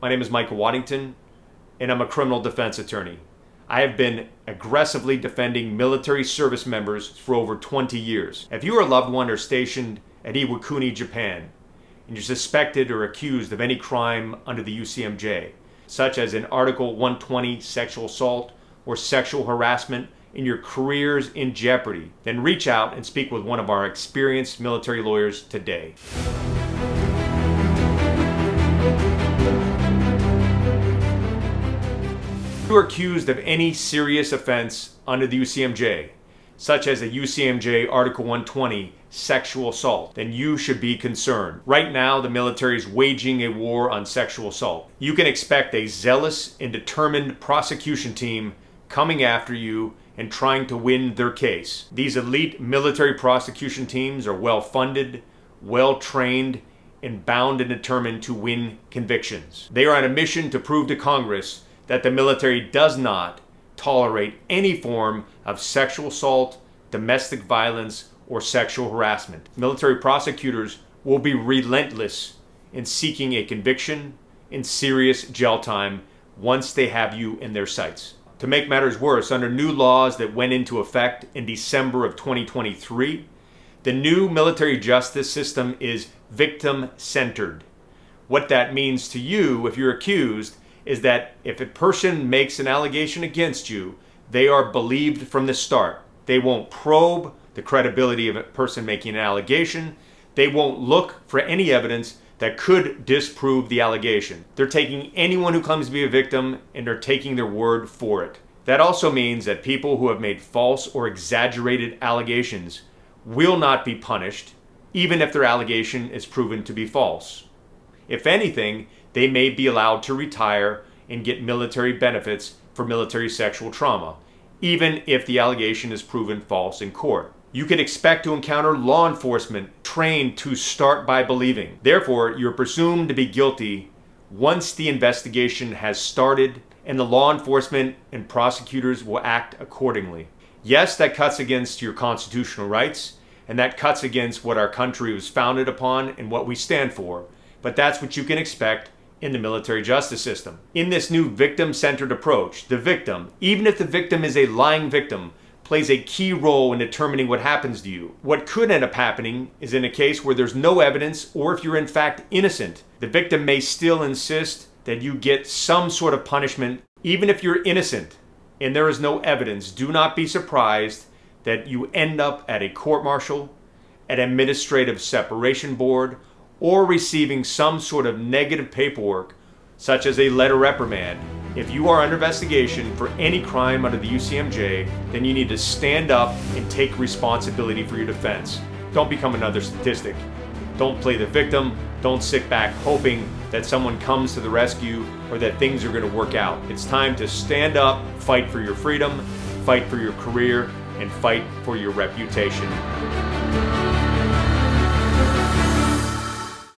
My name is Michael Waddington, and I'm a criminal defense attorney. I have been aggressively defending military service members for over 20 years. If you or a loved one are stationed at Iwakuni, Japan, and you're suspected or accused of any crime under the UCMJ, such as an Article 120 sexual assault or sexual harassment, and your career's in jeopardy, then reach out and speak with one of our experienced military lawyers today. If you are accused of any serious offense under the UCMJ, such as a UCMJ Article 120 sexual assault, then you should be concerned. Right now, the military is waging a war on sexual assault. You can expect a zealous and determined prosecution team coming after you and trying to win their case. These elite military prosecution teams are well funded, well trained, and bound and determined to win convictions. They are on a mission to prove to Congress that the military does not tolerate any form of sexual assault, domestic violence, or sexual harassment. Military prosecutors will be relentless in seeking a conviction and serious jail time once they have you in their sights. To make matters worse, under new laws that went into effect in December of 2023, the new military justice system is victim-centered. What that means to you, if you're accused, is that if a person makes an allegation against you, they are believed from the start. They won't probe the credibility of a person making an allegation. They won't look for any evidence that could disprove the allegation. They're taking anyone who claims to be a victim and they're taking their word for it. That also means that people who have made false or exaggerated allegations will not be punished, even if their allegation is proven to be false. If anything, they may be allowed to retire and get military benefits for military sexual trauma, even if the allegation is proven false in court. You can expect to encounter law enforcement trained to start by believing. Therefore, you're presumed to be guilty once the investigation has started, and the law enforcement and prosecutors will act accordingly. Yes, that cuts against your constitutional rights, and that cuts against what our country was founded upon and what we stand for, but that's what you can expect in the military justice system. In this new victim-centered approach, the victim, even if the victim is a lying victim, plays a key role in determining what happens to you. What could end up happening is in a case where there's no evidence, or if you're in fact innocent, the victim may still insist that you get some sort of punishment. Even if you're innocent and there is no evidence, do not be surprised that you end up at a court-martial, an administrative separation board, or receiving some sort of negative paperwork, such as a letter reprimand. If you are under investigation for any crime under the UCMJ, then you need to stand up and take responsibility for your defense. Don't become another statistic. Don't play the victim. Don't sit back hoping that someone comes to the rescue or that things are going to work out. It's time to stand up, fight for your freedom, fight for your career, and fight for your reputation.